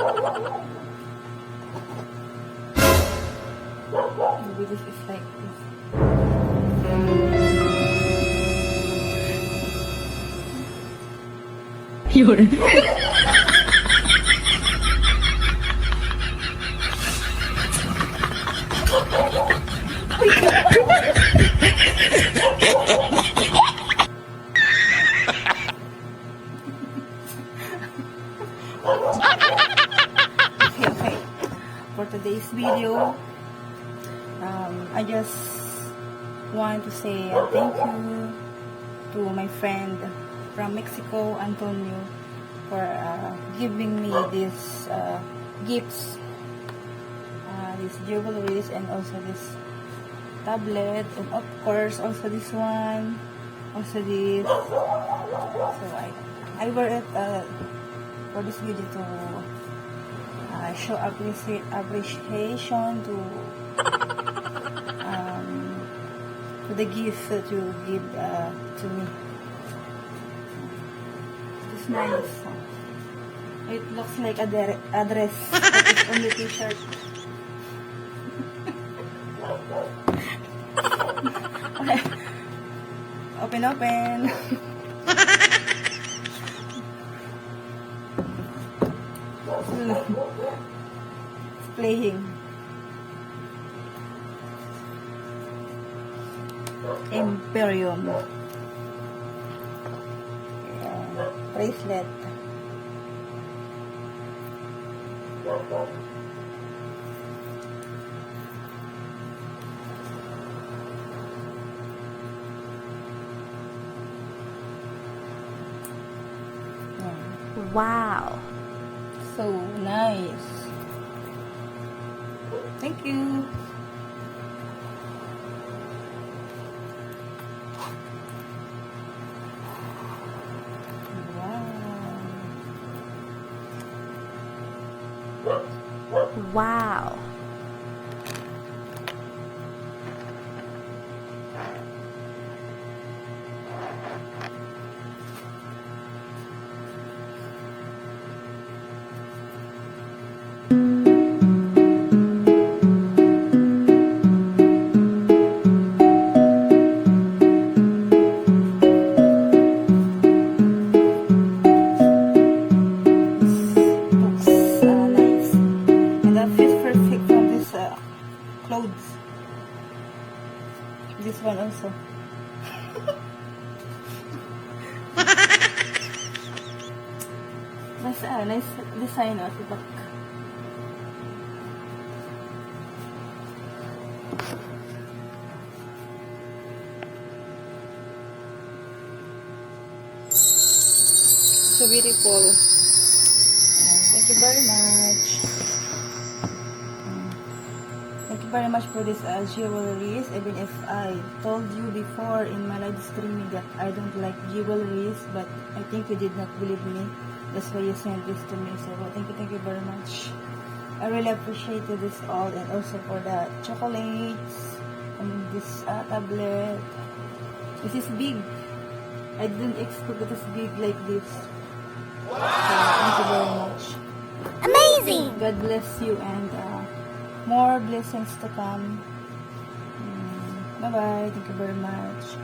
Maybe this is like this. Yun. Okay. For today's video, I just want to say thank you to my friend from Mexico, Antonio, for giving me these gifts, these jewelries, and also this tablet, and of course also this one, also this. So I wear it for this video to show appreciation to the gift that you give to me. It's nice. It looks like a dress, but it's only t-shirt. Okay. Open. It's playing. Imperium. Bracelet. Wow. So nice. Thank you. Wow. Looks nice. And that fits perfect from this clothes. This one also. Nice design at the back. So beautiful. Thank you very much. Thank you very much for this jewelries. Even if I told you before in my live streaming that I don't like jewelries, but I think you did not believe me. That's why you sent this to me. So thank you very much. I really appreciate this all, and also for the chocolates and this tablet. This is big. I didn't expect it is big like this. So thank you very much. Amazing. God bless you, and more blessings to come. Bye bye. Thank you very much.